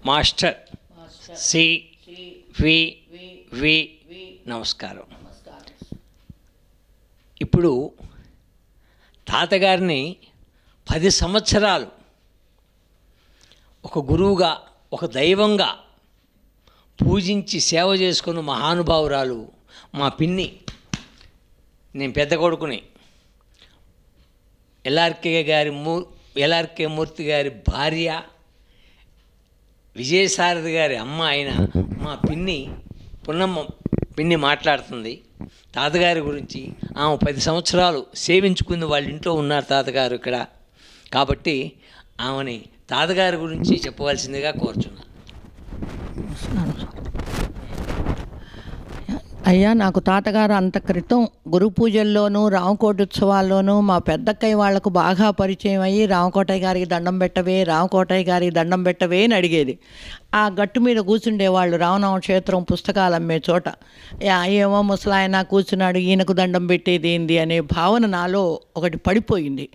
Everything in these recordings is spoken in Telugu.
మాస్టర్ సి వి వి నమస్కారం. ఇప్పుడు తాతగారిని 10 సంవత్సరాలు ఒక గురువుగా, ఒక దైవంగా పూజించి సేవ చేసుకున్న మహానుభావురాలు మా పిన్ని, నేను పెద్ద కొడుకుని, ఎల్ఆర్కే మూర్తి గారి భార్య, విజయసారథి గారి అమ్మ అయిన మా పిన్ని పున్నమ్మ పిన్ని మాట్లాడుతుంది తాతగారి గురించి. ఆమె 10 సంవత్సరాలు సేవించుకుంది, వాళ్ళ ఇంట్లో ఉన్నారు తాతగారు ఇక్కడ. కాబట్టి ఆమెని తాతగారి గురించి చెప్పవలసిందిగా కోరుచున్నాను. అయ్యా, నాకు తాతగారు అంత క్రితం గురు పూజల్లోనూ రామకోటోత్సవాల్లోనూ మా పెద్దక్కయ్య వాళ్లకు బాగా పరిచయం అయ్యి రామకోటయ్య గారికి దండం పెట్టవే అని అడిగేది. ఆ గట్టు మీద కూర్చుండేవాళ్ళు రామనామ క్షేత్రం పుస్తకాలు అమ్మే చోట. ఏమో ముసలాయన కూర్చున్నాడు, ఈయనకు దండం పెట్టేది ఏంది అనే భావన నాలో ఒకటి పడిపోయింది.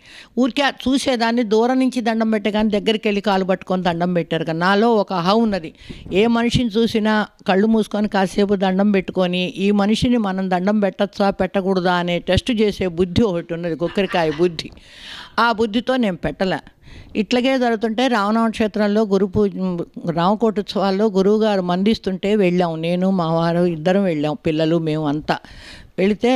ఊరికే చూసేదాన్ని, దూరం నుంచి దండం పెట్టే కానీ దగ్గరికి వెళ్ళి కాలు పట్టుకొని దండం పెట్టారు కానీ నాలో ఒక అహ ఉన్నది. ఏ మనిషిని చూసినా కళ్ళు మూసుకొని కాసేపు దండం పెట్టుకొని ఈ మనిషిని మనం దండం పెట్టచ్చా పెట్టకూడదా అనే టెస్ట్ చేసే బుద్ధి ఒకటి ఉన్నది, కొక్కరికాయ బుద్ధి. ఆ బుద్ధితో నేను పెట్టలే. ఇట్లాగే జరుగుతుంటే రామనామ క్షేత్రంలో రామకోటోత్సవాల్లో గురువుగారు మందిస్తుంటే వెళ్ళాం. నేను మా వారు ఇద్దరం వెళ్ళాం, పిల్లలు మేము అంతా. వెళితే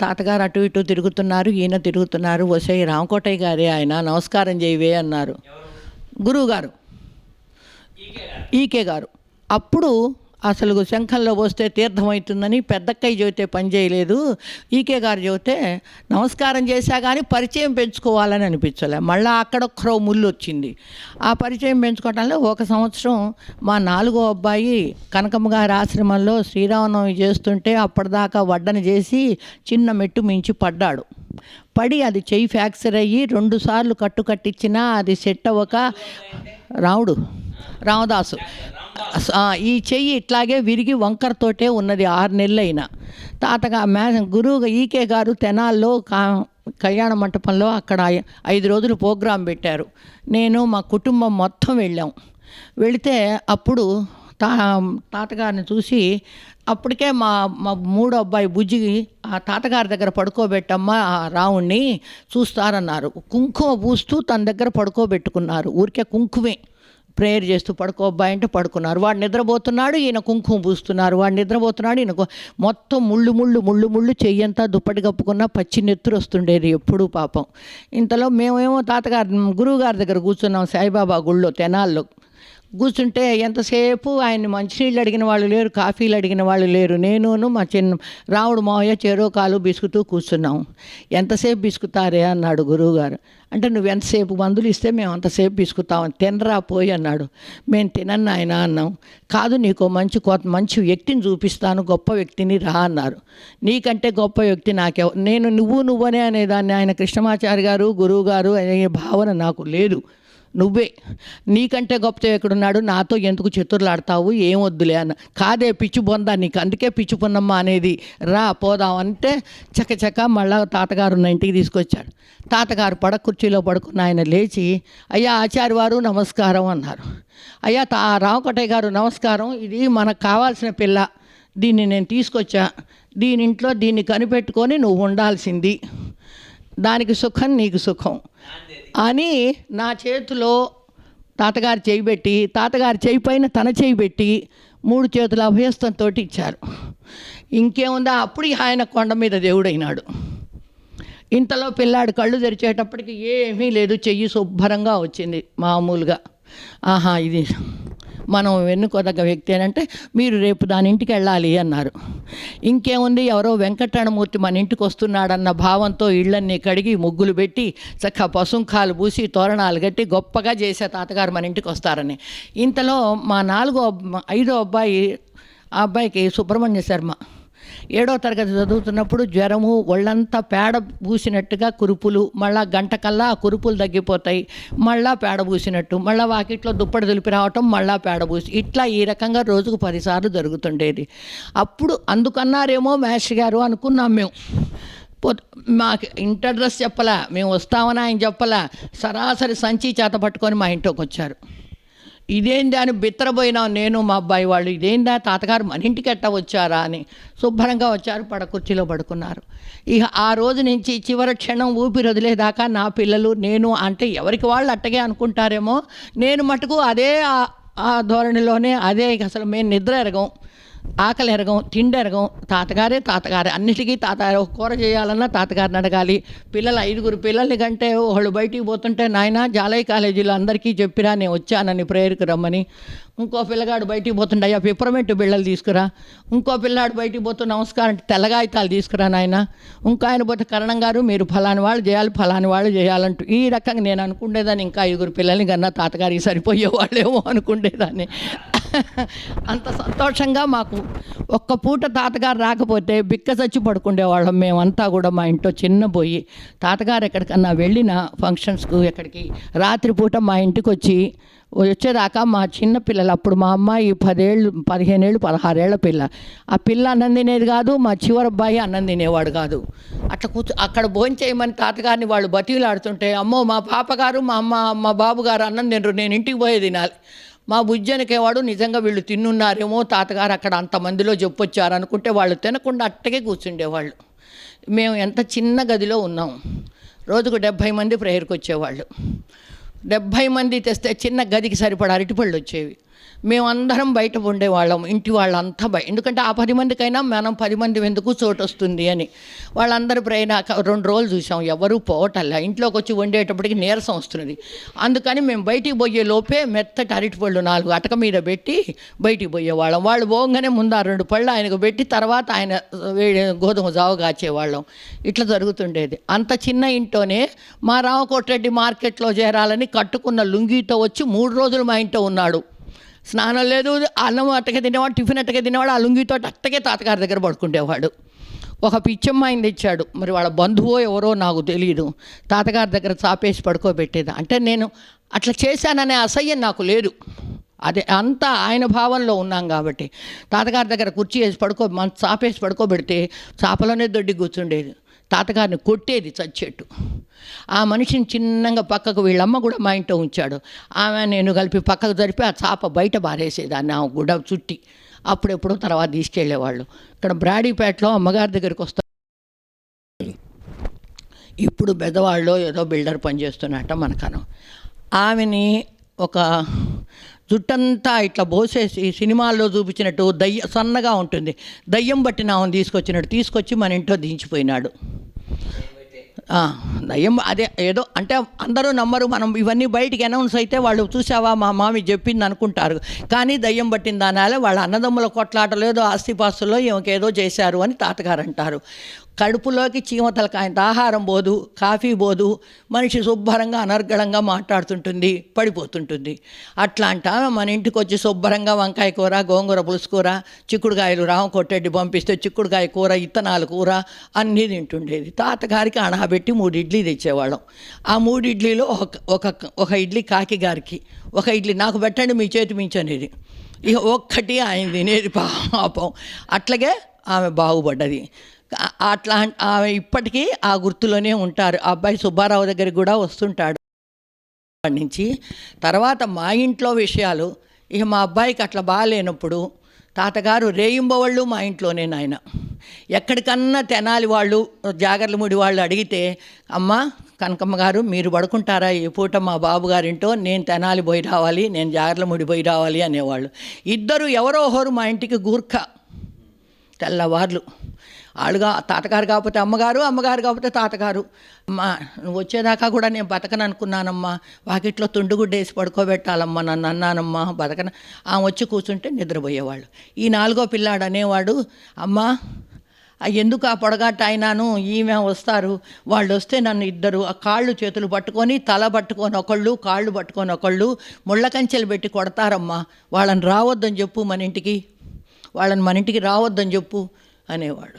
తాతగారు అటు ఇటు తిరుగుతున్నారు, ఈయన తిరుగుతున్నారు. వసే రామకోటయ్య గారే ఆయన, నమస్కారం చేయవే అన్నారు గురువుగారు, ఈకే గారు. అప్పుడు అసలు శంఖంలో పోస్తే తీర్థమవుతుందని పెద్దక్కయ్య చెబితే పని చేయలేదు. ఈకే గారు చెబితే నమస్కారం చేశా కానీ పరిచయం పెంచుకోవాలని అనిపించలే. మళ్ళీ అక్కడొక్కరో ముళ్ళు వచ్చింది. ఆ పరిచయం పెంచుకోవటంలో ఒక సంవత్సరం మా 4వ అబ్బాయి కనకమ్మ గారి ఆశ్రమంలో శ్రీరామనవమి చేస్తుంటే అప్పటిదాకా వడ్డన చేసి చిన్న మెట్టు మించి పడ్డాడు. పడి అది చెయ్యి ఫ్రాక్చర్ అయ్యి 2 సార్లు కట్టించినా అది సెట్ అవ్వక రామదాసు ఈ చెయ్యి ఇట్లాగే విరిగి వంకరతోటే ఉన్నది 6 నెలలైనా. తాతగా గురువు ఈకే గారు తెనాల్లో కళ్యాణ మంటపంలో అక్కడ 5 రోజులు ప్రోగ్రాం పెట్టారు. నేను మా కుటుంబం మొత్తం వెళ్ళాం. వెళితే అప్పుడు తాతగారిని చూసి అప్పటికే మా 3వ అబ్బాయి బుజ్జి ఆ తాతగారి దగ్గర పడుకోబెట్టమ్మా రావుణ్ణి చూస్తారన్నారు. కుంకుమ పూస్తూ తన దగ్గర పడుకోబెట్టుకున్నారు. ఊరికే కుంకుమే ప్రేయర్ చేస్తూ పడుకోబ్బాయి అంటే పడుకున్నారు. వాడు నిద్రపోతున్నాడు, ఈయన కుంకుమ పూస్తున్నారు. వాడు నిద్రపోతున్నాడు, ఈయన మొత్తం ముళ్ళు చెయ్యంతా దుప్పటి కప్పుకున్న పచ్చి నెత్తురు వస్తుండేది ఎప్పుడూ పాపం. ఇంతలో మేమేమో గురువుగారి దగ్గర కూర్చున్నాం సాయిబాబా గుళ్ళో తెనాల్లో. కూర్చుంటే ఎంతసేపు ఆయన్ని మంచినీళ్ళు అడిగిన వాళ్ళు లేరు, కాఫీలు అడిగిన వాళ్ళు లేరు. నేను మా రావుడు మావయ్య చెరో కాలు బిసుకుతూ కూర్చున్నాం. ఎంతసేపు బిసుకుతారే అన్నాడు గురువుగారు. అంటే నువ్వు ఎంతసేపు మందులు ఇస్తే మేము అంతసేపు బిసుకుతామని. తినరా పోయి అన్నాడు. మేము తినను ఆయన అన్నాం. కాదు, నీకు మంచి వ్యక్తిని చూపిస్తాను, గొప్ప వ్యక్తిని రా అన్నారు. నీకంటే గొప్ప వ్యక్తి నేను నువ్వనే అనేదాన్ని. ఆయన కృష్ణమాచారి గారు గురువు గారు అనే భావన నాకు లేదు. నువ్వే, నీకంటే గొప్ప ఎక్కడున్నాడు, నాతో ఎందుకు చతుర్లాడతావు, ఏం వద్దులే అన్న. కాదే పిచ్చి బొందా, నీకు అందుకే పిచ్చి పొన్నమ్మ అనేది, రా పోదాం అంటే చకచక మళ్ళా తాతగారు ఉన్న ఇంటికి తీసుకొచ్చాడు. తాతగారు కుర్చీలో పడుకున్న ఆయన లేచి, అయ్యా ఆచార్య వారు నమస్కారం అన్నారు. అయ్యా రామకోటయ్య గారు నమస్కారం, ఇది మనకు కావాల్సిన పిల్ల, దీన్ని నేను తీసుకొచ్చా, దీనింట్లో దీన్ని కనిపెట్టుకొని నువ్వు ఉండాల్సింది, దానికి సుఖం నీకు సుఖం అని నా చేతిలో తాతగారు చేయి పెట్టి, తాతగారి చేయి పైన తన చేయి పెట్టి 3 చేతుల అభయస్థంతో ఇచ్చారు. ఇంకేముందా, అప్పుడు ఆయన కొండ మీద దేవుడైనాడు. ఇంతలో పిల్లాడు కళ్ళు తెరిచేటప్పటికి ఏమీ లేదు, చెయ్యి శుభ్రంగా వచ్చింది మామూలుగా. ఆహా, ఇది మనం ఎన్నుకోదగ్గ వ్యక్తి అని అంటే మీరు రేపు దాని ఇంటికి వెళ్ళాలి అన్నారు. ఇంకేముంది, ఎవరో వెంకటరమణమూర్తి మన ఇంటికి వస్తున్నాడన్న భావంతో ఇళ్ళన్నీ కడిగి ముగ్గులు పెట్టి చక్కగా పసుంఖాలు పూసి తోరణాలు కట్టి గొప్పగా చేసే తాతగారు మన ఇంటికి వస్తారని. ఇంతలో మా 5వ అబ్బాయి, ఆ అబ్బాయికి సుబ్రహ్మణ్య శర్మ 7వ తరగతి చదువుతున్నప్పుడు జ్వరము, ఒళ్ళంతా పేడ పూసినట్టుగా కురుపులు, మళ్ళా గంటకల్లా ఆ కురుపులు తగ్గిపోతాయి, మళ్ళా పేడ పూసినట్టు, మళ్ళీ వాకిట్లో దుప్పటి దులిపి రావటం, మళ్ళా పేడ పూసి, ఇట్లా ఈ రకంగా రోజుకు 10 సార్లు జరుగుతుండేది. అప్పుడు అందుకన్నారేమో మాస్టర్ గారు అనుకున్నాం మేము. మాకు ఇంటి అడ్రస్ చెప్పలా, మేము వస్తామని ఆయన చెప్పలా, సరాసరి సంచి చేత పట్టుకొని మా ఇంట్లోకి వచ్చారు. ఇదేందా అని బిత్తరపోయినాం నేను మా అబ్బాయి వాళ్ళు. ఇదేందా తాతగారు మన ఇంటికి ఎట్ట వచ్చారా అని. శుభ్రంగా వచ్చారు, కుర్చీలో పడుకున్నారు. ఇక ఆ రోజు నుంచి చివరి క్షణం ఊపిరి వదిలేదాకా నా పిల్లలు నేను, అంటే ఎవరికి వాళ్ళు అట్టగే అనుకుంటారేమో, నేను మటుకు అదే ఆ ధోరణిలోనే, అదే. అసలు మేము నిద్ర ఎరగం, ఆకలి ఎరగం, తిండి ఎరగం, తాతగారే అన్నిటికీ తాతగారు. ఒక కూర చేయాలన్నా తాతగారిని అడగాలి. పిల్లలు 5 పిల్లల్ని కంటే ఒకళ్ళు బయటికి పోతుంటే, నాయన జాలయ్య కాలేజీలో అందరికీ చెప్పిరా నేను వచ్చానని ప్రేయర్కి రమ్మని. ఇంకో పిల్లగాడు బయటికి పోతుండే, అయ్యా పిప్పరమెంట్ బిళ్ళలు తీసుకురా. ఇంకో పిల్లాడు బయటికి పోతూ నమస్కారం తెల్లగాయితాలు తీసుకురా నాయన. ఇంకో ఆయన పోతే కరణం గారు మీరు ఫలాని వాళ్ళు చేయాలి, ఫలాని వాళ్ళు చేయాలంటూ. ఈ రకంగా నేను అనుకునేదాన్ని, ఇంకా 5 పిల్లల్ని కన్నా తాతగారికి సరిపోయేవాళ్ళేమో అనుకునేదాన్ని. అంత సంతోషంగా మాకు ఒక్క పూట తాతగారు రాకపోతే బిక్క చచ్చి పడుకుండేవాళ్ళం మేమంతా కూడా. మా ఇంట్లో చిన్న పోయి తాతగారు ఎక్కడికన్నా వెళ్ళిన ఫంక్షన్స్కు ఎక్కడికి రాత్రిపూట మా ఇంటికి వచ్చేదాకా మా చిన్న పిల్లలు, అప్పుడు మా అమ్మాయి 15 ఏళ్ళు 16 ఏళ్ల పిల్ల, ఆ పిల్ల అన్నం తినేది కాదు, మా చివరి అబ్బాయి అన్నం తినేవాడు కాదు. అట్లా అక్కడ భోంచేయమని తాతగారిని వాళ్ళు బతిలాడుతుంటే, అమ్మో మా పాపగారు మా అమ్మ మా బాబుగారు అన్నం తినరు, నేను ఇంటికి పోయే తినాలి. మా బుజ్జనికేవాడు నిజంగా వీళ్ళు తిన్నున్నారేమో, తాతగారు అక్కడ అంతమందిలో చెప్పొచ్చారు అనుకుంటే వాళ్ళు తినకుండా అట్టగే కూర్చుండేవాళ్ళు. మేము ఎంత చిన్న గదిలో ఉన్నాం. రోజుకు 70 మంది ప్రేయర్కి వచ్చేవాళ్ళు. 70 మంది తెస్తే చిన్న గదికి సరిపడా అరటిపళ్ళు వచ్చేవి. మేమందరం బయట ఉండేవాళ్ళం, ఇంటి వాళ్ళంతా ఎందుకంటే ఆ 10 మందికైనా మనం 10 మంది ఎందుకు చోటు వస్తుంది అని. వాళ్ళందరూ ప్రయాణ 2 రోజులు చూసాం, ఎవరూ పోవటల్లా. ఇంట్లోకి వచ్చి వండేటప్పటికి నీరసం వస్తున్నది. అందుకని మేము బయటికి పోయే లోపే మెత్తటి అరటిపళ్ళు 4 అటక మీద పెట్టి బయటికి పోయేవాళ్ళం. వాళ్ళు పోగానే ముందు 2 పళ్ళు ఆయనకు పెట్టి తర్వాత ఆయన గోధుమ జావ కాచేవాళ్ళం. ఇట్లా జరుగుతుండేది. అంత చిన్న ఇంట్లోనే మా రామకోటిరెడ్డి మార్కెట్లో చేరాలని కట్టుకున్న లుంగీతో వచ్చి 3 రోజులు మా ఇంట్లో ఉన్నాడు. స్నానం లేదు, అన్నం అట్టకే తినేవాడు, టిఫిన్ అట్టకే తినేవాడు, ఆ లుంగితో అట్టకే తాతగారి దగ్గర పడుకుండేవాడు. ఒక పిచ్చమ్మాయిని తెచ్చాడు, మరి వాళ్ళ బంధువో ఎవరో నాకు తెలియదు, తాతగారి దగ్గర చాపేసి పడుకోబెట్టేది. అంటే నేను అట్లా చేశాననే అసహ్యం నాకు లేదు, అదే అంతా ఆయన భావంలో ఉన్నాం కాబట్టి. తాతగారి దగ్గర కుర్చీ వేసి చాపేసి పడుకోబెడితే చాపలోనే దొడ్డి కూర్చుండేది. తాతగారిని కొట్టేది చచ్చెట్టు. ఆ మనిషిని చిన్నగా పక్కకు వీళ్ళమ్మ కూడా మా ఇంట్లో ఉంచాడు. ఆమె నేను కలిపి పక్కకు జరిపి ఆ చాప బయట బారేసేదాన్ని, ఆమె గుడ్డ చుట్టి. అప్పుడెప్పుడు తర్వాత తీసుకెళ్ళేవాళ్ళు. ఇక్కడ బ్రాడీపేటలో అమ్మగారి దగ్గరికి వస్తారు. ఇప్పుడు పెద్దవాళ్ళు ఏదో బిల్డర్ పని చేస్తున్నట్ట మనకను. ఆమెని ఒక జుట్టంతా ఇట్లా పోసేసి సినిమాల్లో చూపించినట్టు సన్నగా ఉంటుంది, దయ్యం బట్టిన ఆమెను తీసుకొచ్చి మన ఇంట్లో దించిపోయినాడు. దయ్యం అదే ఏదో అంటే అందరూ నమ్మరు. మనం ఇవన్నీ బయటికి అనౌన్స్ అయితే వాళ్ళు చూసావా మా మామి చెప్పింది అనుకుంటారు. కానీ దయ్యం పట్టిన దానాలే వాళ్ళ అన్నదమ్ముల కొట్లాటలో ఏదో ఆస్తిపాస్తుల్లో ఏదో చేశారు అని తాతగారు అంటారు. కడుపులోకి చీమతలకాయంత ఆహారం పోదు, కాఫీ పోదు, మనిషి శుభ్రంగా అనర్గళంగా మాట్లాడుతుంటుంది, పడిపోతుంటుంది. అట్లాంట మన ఇంటికి వచ్చి శుభ్రంగా వంకాయ కూర, గోంగూర పులుసు కూర, చిక్కుడుకాయలు రామకోటెడ్డి పంపిస్తే చిక్కుడుకాయ కూర, ఇత్తనాల కూర అన్నీ తింటుండేది. తాతగారికి అణాబెట్టి 3 ఇడ్లీ తెచ్చేవాళ్ళం. ఆ 3 ఇడ్లీలో ఒక ఇడ్లీ కాకి గారికి, ఒక ఇడ్లీ నాకు పెట్టండి మీ చేతి మించనేది. ఇక ఒక్కటి ఆయన తినేది పాపం. అట్లాగే ఆమె బాగుపడ్డది. అట్లా ఆమె ఇప్పటికీ ఆ గుర్తులోనే ఉంటారు. ఆ అబ్బాయి సుబ్బారావు దగ్గరికి కూడా వస్తుంటాడు నుంచి. తర్వాత మా ఇంట్లో విషయాలు, ఇక మా అబ్బాయికి అట్లా బాగాలేనప్పుడు తాతగారు రేయింబవళ్ళు మా ఇంట్లోనే. నాయన ఎక్కడికన్నా తెనాలి వాళ్ళు, జాగర్లముడి వాళ్ళు అడిగితే, అమ్మ కనకమ్మ గారు మీరు పడుకుంటారా ఈ పూట మా బాబు గారింటో, నేను తెనాలి పోయి రావాలి, నేను జాగర్లముడి పోయి రావాలి అనేవాళ్ళు. ఇద్దరు ఎవరో ఒకరు మా ఇంటికి గూర్ఖ తెల్లవార్లు. వాళ్ళుగా తాతగారు కాకపోతే అమ్మగారు, అమ్మగారు కాకపోతే తాతగారు. అమ్మా నువ్వు వచ్చేదాకా కూడా నేను బతకను అనుకున్నానమ్మా, వాకిట్లో తుండుగుడ్డేసి పడుకోబెట్టాలమ్మా నన్ను అన్నానమ్మా, బతకన. ఆమె వచ్చి కూర్చుంటే నిద్రపోయేవాళ్ళు. ఈ 4గో పిల్లాడు అనేవాడు, అమ్మా ఎందుకు ఆ పొడగాట అయినాను, ఈమె వస్తారు, వాళ్ళు వస్తే నన్ను ఇద్దరు ఆ కాళ్ళు చేతులు పట్టుకొని, తల పట్టుకొని ఒకళ్ళు, కాళ్ళు పట్టుకొని ఒకళ్ళు ముళ్ళ కంచెలు పెట్టి కొడతారమ్మా, వాళ్ళని రావద్దని చెప్పు మన ఇంటికి, వాళ్ళని మన ఇంటికి రావద్దని చెప్పు అనేవాడు.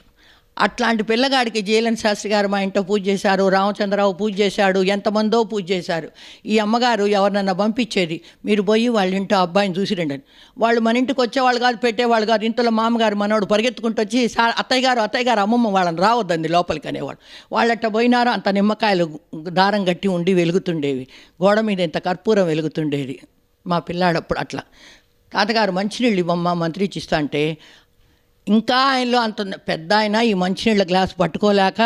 అట్లాంటి పిల్లగాడికి జీలన్ శాస్త్రి గారు మా ఇంట్లో పూజ చేశారు, రామచంద్రరావు పూజ చేశాడు, ఎంతమందో పూజ చేశారు. ఈ అమ్మగారు ఎవరినన్నా పంపించేది, మీరు పోయి వాళ్ళ ఇంట్లో అబ్బాయిని చూసి రండి అని. వాళ్ళు మన ఇంటికి వచ్చేవాళ్ళు కాదు, పెట్టేవాళ్ళు కాదు. ఇంట్లో మామగారు మనోడు పరిగెత్తుకుంటూ వచ్చి, అత్తయ్య గారు అమ్మమ్మ వాళ్ళని రావద్దండి లోపలికి అనేవాడు. వాళ్ళట్ట పోయినారు, అంత నిమ్మకాయలు దారం కట్టి ఉండి వెలుగుతుండేవి, గోడ మీద ఇంత కర్పూరం వెలుగుతుండేది. మా పిల్లాడప్పుడు అట్లా తాతగారు మంచినీళ్ళు ఇవ్వమ్మా మంత్రి ఇచ్చిస్తా అంటే ఇంకా ఆయనలో అంత పెద్ద ఆయన ఈ మంచినీళ్ళ గ్లాస్ పట్టుకోలేక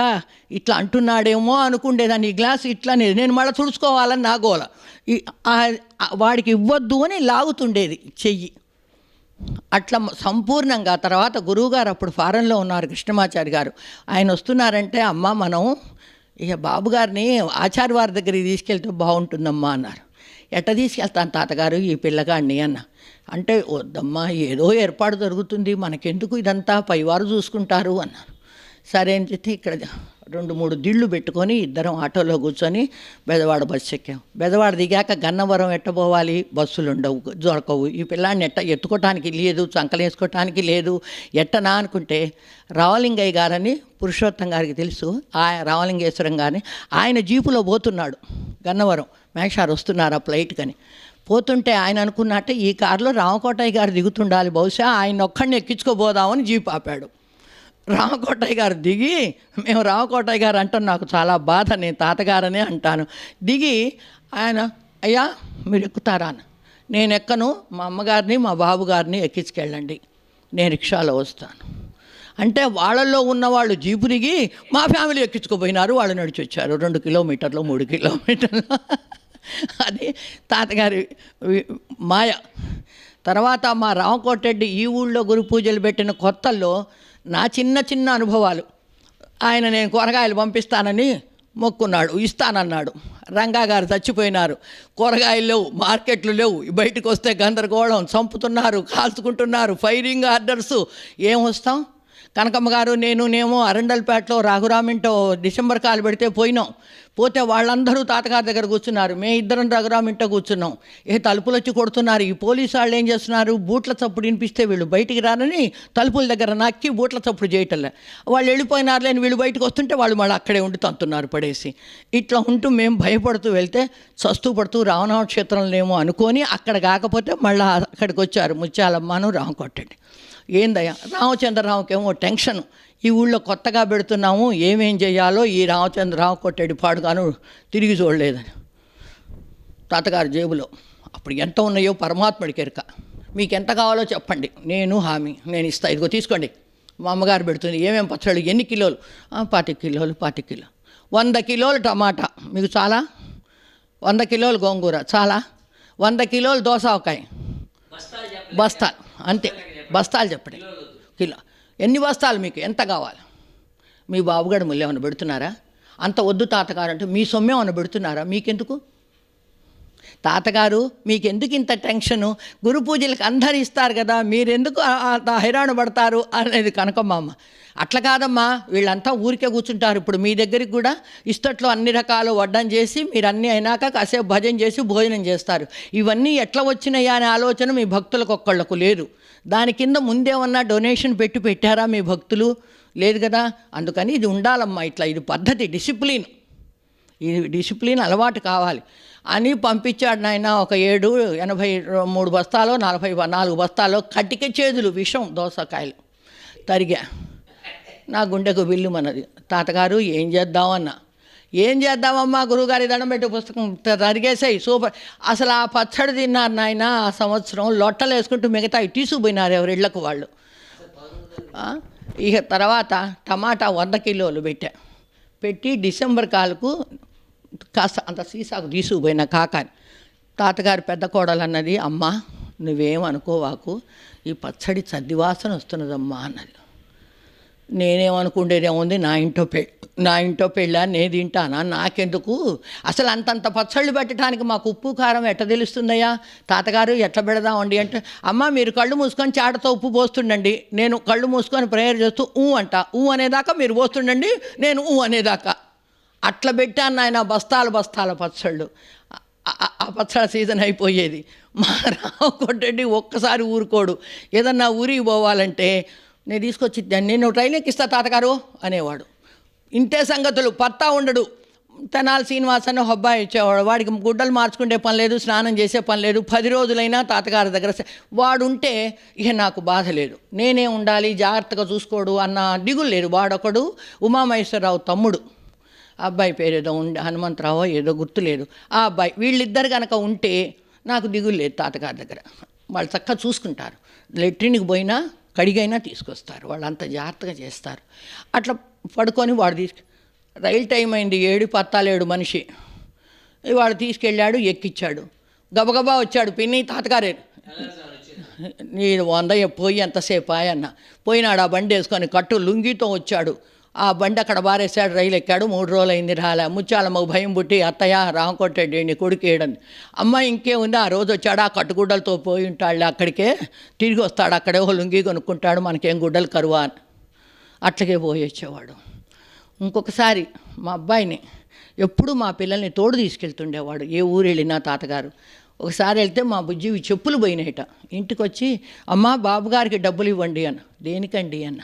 ఇట్లా అంటున్నాడేమో అనుకుండేదాన్ని. ఈ గ్లాస్ ఇట్లా నేను మళ్ళీ తుడుచుకోవాలని నా గోల. వాడికి ఇవ్వద్దు అని లాగుతుండేది చెయ్యి. అట్లా సంపూర్ణంగా. తర్వాత గురువుగారు అప్పుడు ఫారెన్లో ఉన్నారు, కృష్ణమాచారి గారు. ఆయన వస్తున్నారంటే అమ్మ మనం ఇక బాబు గారిని ఆచార్య వారి దగ్గరికి తీసుకెళ్తే బాగుంటుందమ్మా అన్నారు. ఎట్ట తీసుకెళ్తాను తాతగారు ఈ పిల్లగాడిని అన్న. అంటే వద్దమ్మా ఏదో ఏర్పాటు జరుగుతుంది, మనకెందుకు ఇదంతా పైవారు చూసుకుంటారు అన్నారు. సరే అని చెప్పి ఇక్కడ 2-3 దిళ్ళు పెట్టుకొని ఇద్దరం ఆటోలో కూర్చొని బెజవాడ బస్సు ఎక్కాం. బెజవాడ దిగాక గన్నవరం ఎట్టపోవాలి, బస్సులు ఉండవు, దొరకవు. ఈ పిల్లాడిని ఎత్తుకోవటానికి లేదు, చంకలేసుకోవటానికి లేదు, ఎట్టనా అనుకుంటే రావలింగయ్య గారని పురుషోత్తం గారికి తెలుసు, రావలింగేశ్వరం గారిని, ఆయన జీపులో పోతున్నాడు గన్నవరం. మేషారు వస్తున్నారు ఆ ఫ్లైట్కని పోతుంటే ఆయన అనుకున్నట్టే ఈ కారులో రామకోటయ్య గారు దిగుతుండాలి, బహుశా ఆయన ఒక్కడిని ఎక్కించుకోబోదామని జీప్ ఆపాడు. రామకోటయ్య గారు దిగి, మేము రామకోటయ్య గారు అంటాను, నాకు చాలా బాధ, నేను తాతగారనే అంటాను. దిగి ఆయన అయ్యా మీరు ఎక్కుతారా అని. నేను ఎక్కను, మా అమ్మగారిని మా బాబు గారిని ఎక్కించుకెళ్ళండి, నేను రిక్షాలో వస్తాను అంటే వాళ్ళల్లో ఉన్నవాళ్ళు జీపు దిగి మా ఫ్యామిలీ ఎక్కించుకుపోయినారు. వాళ్ళు నడిచి వచ్చారు 2 కిలోమీటర్లు 3 కిలోమీటర్లు. అది తాతగారి మాయ. తర్వాత మా రామకోటరెడ్డి ఈ ఊళ్ళో గురు పూజలు పెట్టిన కొత్తల్లో నా చిన్న అనుభవాలు. ఆయన నేను కూరగాయలు పంపిస్తానని మొక్కున్నాడు, ఇస్తానన్నాడు. రంగా గారు చచ్చిపోయినారు, కూరగాయలు లేవు, మార్కెట్లు లేవు, బయటకు వస్తే గందరగోళం, చంపుతున్నారు, కాల్చుకుంటున్నారు, ఫైరింగ్ ఆర్డర్సు. ఏం వస్తాం? కనకమ్మ గారు నేనేమో అరండల్పేటలో రఘురామింటో డిసెంబర్ కాలు పెడితే పోతే వాళ్ళందరూ తాతగారి దగ్గర కూర్చున్నారు, ఇద్దరం రఘురామింటో కూర్చున్నాం. తలుపులు వచ్చి కొడుతున్నారు. ఈ పోలీసు వాళ్ళు ఏం చేస్తున్నారు, బూట్ల చప్పుడు వినిపిస్తే వీళ్ళు బయటికి రానని తలుపుల దగ్గర నక్కి బూట్ల చప్పుడు చేయటంలే. వాళ్ళు వెళ్ళిపోయినారు లేని వీళ్ళు బయటకు వస్తుంటే వాళ్ళు మళ్ళీ అక్కడే ఉండి తంతున్నారు పడేసి. ఇట్లా ఉంటూ మేము భయపడుతూ వెళ్తే చస్తూ పడుతూ రామనామ క్షేత్రంలో అనుకొని అక్కడ కాకపోతే మళ్ళీ అక్కడికి వచ్చారు ముత్యాలమ్మను రామకోటరెడ్డి. ఏందయ్యా రామచంద్రరావుకేమో టెన్షను, ఈ ఊళ్ళో కొత్తగా పెడుతున్నాము, ఏమేం చేయాలో ఈ రామచంద్రరావు కొట్టేడు పాడుగాను తిరిగి చూడలేదని. తాతగారి జేబులో అప్పుడు ఎంత ఉన్నాయో పరమాత్ముడికి ఎరుక. మీకు ఎంత కావాలో చెప్పండి, నేను హామీ, నేను ఇస్తాను, ఇదిగో తీసుకోండి. మా అమ్మగారు పెడుతుంది. ఏమేం పచ్చళ్ళు, ఎన్ని కిలోలు? 40 కిలోలు. 100 కిలోలు టమాటా మీకు చాలా, 100 కిలోలు గోంగూర చాలా, 100 కిలోలు దోసకాయ బస్తాలు, అంతే. బస్తాలు చెప్పండి, కిలో ఎన్ని బస్తాలు, మీకు ఎంత కావాలి? మీ బాబుగారు ముళ్ళు ఏమైనా పెడుతున్నారా? అంత వద్దు తాతగారు అంటే మీ సొమ్మే ఏమైనా పెడుతున్నారా? మీకెందుకు తాతగారు, మీకెందుకు ఇంత టెన్షను? గురు పూజలకు అందరు ఇస్తారు కదా, మీరెందుకు హైరాణ పడతారు అనేది కనకమ్మ. అట్లా కాదమ్మా, వీళ్ళంతా ఊరికే కూర్చుంటారు. ఇప్పుడు మీ దగ్గరికి కూడా ఇస్తట్లో అన్ని రకాలు వడ్డం చేసి మీరు అన్నీ అయినాక కాసేపు భజన చేసి భోజనం చేస్తారు. ఇవన్నీ ఎట్లా వచ్చినాయా అనే ఆలోచన మీ భక్తులకు ఒక్కళ్ళకు లేదు. దాని కింద ముందేమన్నా డొనేషన్ పెట్టారా మీ భక్తులు? లేదు కదా. అందుకని ఇది ఉండాలమ్మా, ఇట్లా ఇది పద్ధతి, డిసిప్లిన్, ఈ డిసిప్లిన్ అలవాటు కావాలి అని పంపించాడు నాయన. ఒక 83 బస్తాలో 44 బస్తాలో కటిక చేదులు విషం దోసకాయలు తరిగా. నా గుండెకు బిల్లు మనది. తాతగారు ఏం చేద్దామన్నా, ఏం చేద్దామమ్మా, గురువుగారి దండం పెట్టి పుస్తకం తరిగేసాయి సూపర్. అసలు ఆ పచ్చడి తిన్నారు నాయన ఆ సంవత్సరం, లొట్టలు వేసుకుంటూ మిగతా తీసుకుపోయినారు ఎవరి ఇళ్లకు వాళ్ళు. ఇక తర్వాత టమాటా 100 కిలోలు పెట్టి డిసెంబర్ కాలకు కాస్త అంత సీసాకు తీసుకుపోయిన కాకాని. తాతగారి పెద్ద కోడలు అన్నది, అమ్మ నువ్వేం అనుకోవాకు, ఈ పచ్చడి చద్దివాసన వస్తున్నదమ్మా అన్నది. నేనేమనుకుండేదేముంది, నా ఇంటో పెళ్ళా నేను తింటానా, నాకెందుకు, అసలు అంతంత పచ్చళ్ళు పెట్టడానికి మాకు ఉప్పు కారం ఎట్ట తెలుస్తుందయ్యా, తాతగారు ఎట్లా పెడదామండి అంటే, అమ్మ మీరు కళ్ళు మూసుకొని చాటతో ఉప్పు పోస్తుండండి, నేను కళ్ళు మూసుకొని ప్రేయర్ చేస్తూ అంట, అనేదాకా మీరు పోస్తుండండి, నేను అనేదాకా అట్లా పెట్టాను నాయన. బస్తాల పచ్చళ్ళు. ఆ పచ్చళ్ళ సీజన్ అయిపోయేది. మా రామకోటరెడ్డి ఒక్కసారి ఊరుకోడు. ఏదన్నా ఊరికి పోవాలంటే నేను తీసుకొచ్చి నేను ట్రైన్ ఎక్కిస్తా తాతగారు అనేవాడు. ఇంతే సంగతులు, పత్తా ఉండడు. తెనాలి శ్రీనివాస్ అని అబ్బాయి ఇచ్చేవాడు. వాడికి గుడ్డలు మార్చుకుంటే పని లేదు, స్నానం చేసే పని లేదు. 10 రోజులైనా తాతగారి దగ్గర వాడుంటే ఇక నాకు బాధ లేదు. నేనే ఉండాలి, జాగ్రత్తగా చూసుకోడు అన్న దిగులు లేదు. వాడొకడు ఉమామహేశ్వరరావు తమ్ముడు, అబ్బాయి పేరు ఏదో హనుమంతరావు ఏదో గుర్తులేదు. ఆ అబ్బాయి, వీళ్ళిద్దరు కనుక ఉంటే నాకు దిగులు లేదు తాతగారి దగ్గర. వాళ్ళు చక్కగా చూసుకుంటారు. లెట్రిన్కి పోయినా కడిగైనా తీసుకొస్తారు, వాళ్ళు అంత జాగ్రత్తగా చేస్తారు. అట్లా పడుకొని వాడు రైలు టైం అయింది, 7:17 మనిషి వాడు తీసుకెళ్ళాడు, ఎక్కిచ్చాడు. గబగబా వచ్చాడు, పిన్ని తాతగారే నేను 100 పోయి ఎంతసేపు అన్న. పోయినాడు, ఆ బండి వేసుకొని కట్టు లుంగితో వచ్చాడు. ఆ బండి అక్కడ బారేసాడు, రైలు ఎక్కాడు. 3 రోజులు అయింది రాలే. ముచ్చాలమ్మకు భయం పుట్టి, అత్తయ్య రామకొట్టాడు నీ కొడుకు ఏడని. అమ్మ ఇంకే ఉంది, ఆ రోజు వచ్చాడు, ఆ కట్టుగుడ్డలతో పోయి ఉంటాడు, అక్కడికే తిరిగి వస్తాడు, అక్కడే ఓ లుంగి కొనుక్కుంటాడు, మనకేం గుడ్డలు కరువా అని అట్లాగే పోయి వచ్చేవాడు. ఇంకొకసారి మా అబ్బాయిని ఎప్పుడు మా పిల్లల్ని తోడు తీసుకెళ్తుండేవాడు, ఏ ఊరు వెళ్ళినా తాతగారు. ఒకసారి వెళ్తే మా బుజ్జివి చెప్పులు పోయినాయట. ఇంటికి వచ్చి అమ్మ బాబుగారికి డబ్బులు ఇవ్వండి అన్న. దేనికండి అన్న.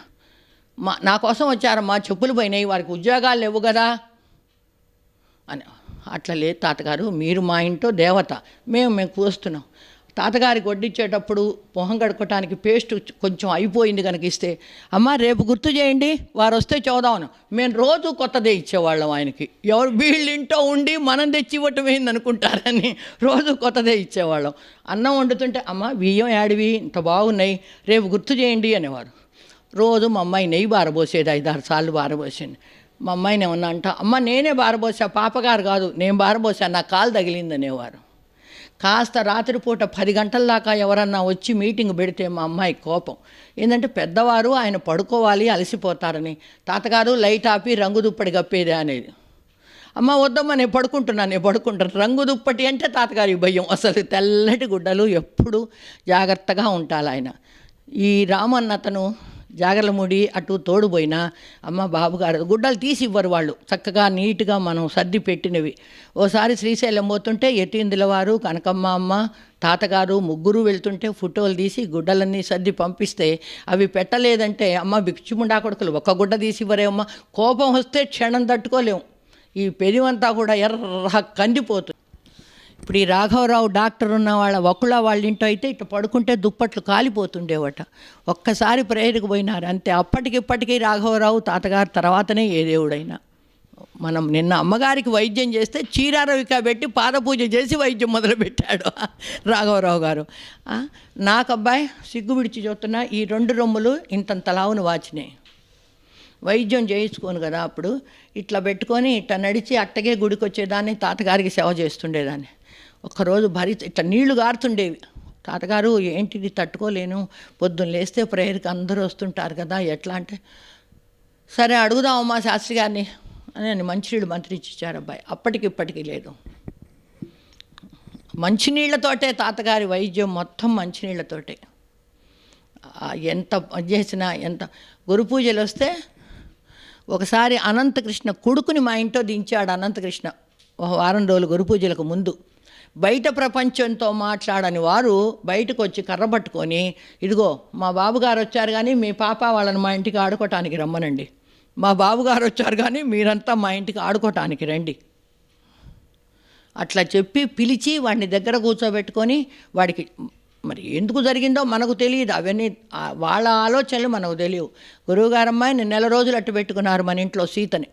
నా కోసం వచ్చారమ్మా, చెప్పులు పోయినాయి, వారికి ఉద్యోగాలు లేవు కదా అని. అట్లా లేదు తాతగారు, మీరు మా ఇంట్లో దేవత, మేము కూస్తున్నాం. తాతగారికి వడ్డిచ్చేటప్పుడు మొహం కడుక్కోవటానికి పేస్ట్ కొంచెం అయిపోయింది కనుక ఇస్తే, అమ్మ రేపు గుర్తు చేయండి, వారు వస్తే చూద్దామను. మేము రోజు కొత్తదే ఇచ్చేవాళ్ళం ఆయనకి. ఎవరు వీళ్ళింట్లో ఉండి మనం తెచ్చి ఇవ్వటం ఏంది అనుకుంటారని రోజు కొత్తదే ఇచ్చేవాళ్ళం. అన్నం వండుతుంటే అమ్మ బియ్యం యాడివి ఇంత బాగున్నాయి, రేపు గుర్తు చేయండి అనేవారు. రోజు మా అమ్మాయి నెయ్యి బారబోసేది, 5-6 సార్లు బారబోసింది. మా అమ్మాయిని ఏమన్నా అంట, అమ్మ నేనే బారబోసా, పాపగారు కాదు నేను బారబోసా, నా కాలు తగిలింది అనేవారు. కాస్త రాత్రిపూట 10 గంటల దాకా ఎవరన్నా వచ్చి మీటింగ్ పెడితే మా అమ్మాయి కోపం. ఏంటంటే పెద్దవారు ఆయన పడుకోవాలి అలసిపోతారని. తాతగారు లైట్ ఆపి రంగు దుప్పటి కప్పేదే అనేది. అమ్మ వద్దమ్మ నేను పడుకుంటాను. రంగు దుప్పటి అంటే తాతగారికి భయం. అసలు తెల్లటి గుడ్డలు ఎప్పుడు జాగ్రత్తగా ఉంటారు ఆయన. ఈ రామన్న అతను జాగర్లముడి అటు తోడుపోయినా అమ్మ బాబుగారు గుడ్డలు తీసి ఇవ్వరు వాళ్ళు, చక్కగా నీట్గా మనం సర్ది పెట్టినవి. ఓసారి శ్రీశైలం పోతుంటే యతీంద్రుల వారు, కనకమ్మ అమ్మ, తాతగారు ముగ్గురు వెళ్తుంటే ఫోటోలు తీసి గుడ్డలన్నీ సర్ది పంపిస్తే అవి పెట్టలేదంటే, అమ్మ బిక్షుముండా కొడుకులు ఒక్క గుడ్డ తీసి ఇవ్వరే అమ్మ. కోపం వస్తే క్షణం తట్టుకోలేము, ఈ పెరివంతా కూడా ఎర్ర కందిపోతుంది. ఇప్పుడు ఈ రాఘవరావు డాక్టర్ ఉన్న వాళ్ళ వకుళ వాళ్ళ ఇంట్లో అయితే ఇట్లా పడుకుంటే దుప్పట్లు కాలిపోతుండేవట. ఒక్కసారి ప్రేయర్కి పోయినారు అంతే. అప్పటికిప్పటికీ రాఘవరావు తాతగారు తర్వాతనే ఏ దేవుడైనా. మనం నిన్న అమ్మగారికి వైద్యం చేస్తే చీరారవిక పెట్టి పాదపూజ చేసి వైద్యం మొదలుపెట్టాడు రాఘవరావు గారు. నాకు అబ్బాయి సిగ్గు విడిచి చూస్తున్నా, ఈ 2 రొమ్ములు ఇంతంతలావును వాచినాయి. వైద్యం చేయించుకోను కదా, అప్పుడు ఇట్లా పెట్టుకొని ఇట్లా నడిచి అట్టగే గుడికి వచ్చేదాన్ని, తాతగారికి సేవ చేస్తుండేదాన్ని. ఒక్కరోజు ఇట్లా నీళ్లు గారుతుండేవి. తాతగారు ఏంటిది తట్టుకోలేను, పొద్దున్న లేస్తే ప్రేయర్కి అందరూ వస్తుంటారు కదా ఎట్లా అంటే, సరే అడుగుదామమ్మా శాస్త్రి గారిని అని మంచినీళ్ళు మంత్రించి ఇచ్చారు అబ్బాయి. అప్పటికిప్పటికీ లేదు. మంచినీళ్లతోటే తాతగారి వైద్యం మొత్తం మంచినీళ్లతోటే. ఎంత చేసినా ఎంత గురు పూజలు వస్తే ఒకసారి అనంతకృష్ణ కొడుకుని మా ఇంట్లో దించాడు. అనంతకృష్ణ ఒక వారం రోజులు గురు పూజలకు ముందు. బయట ప్రపంచంతో మాట్లాడని వారు బయటకు వచ్చి కర్ర పట్టుకొని, ఇదిగో మా బాబుగారు వచ్చారు కానీ మీ పాప వాళ్ళని మా ఇంటికి ఆడుకోవటానికి రమ్మనండి, మా బాబుగారు వచ్చారు కానీ మీరంతా మా ఇంటికి ఆడుకోవటానికి రండి అట్లా చెప్పి పిలిచి వాడిని దగ్గర కూర్చోబెట్టుకొని, వాడికి మరి ఎందుకు జరిగిందో మనకు తెలియదు, అవన్నీ వాళ్ళ ఆలోచనలు మనకు తెలియవు. గురువుగారమ్మాయి 1 నెల రోజులు అట్టు పెట్టుకున్నారు మన ఇంట్లో సీతని.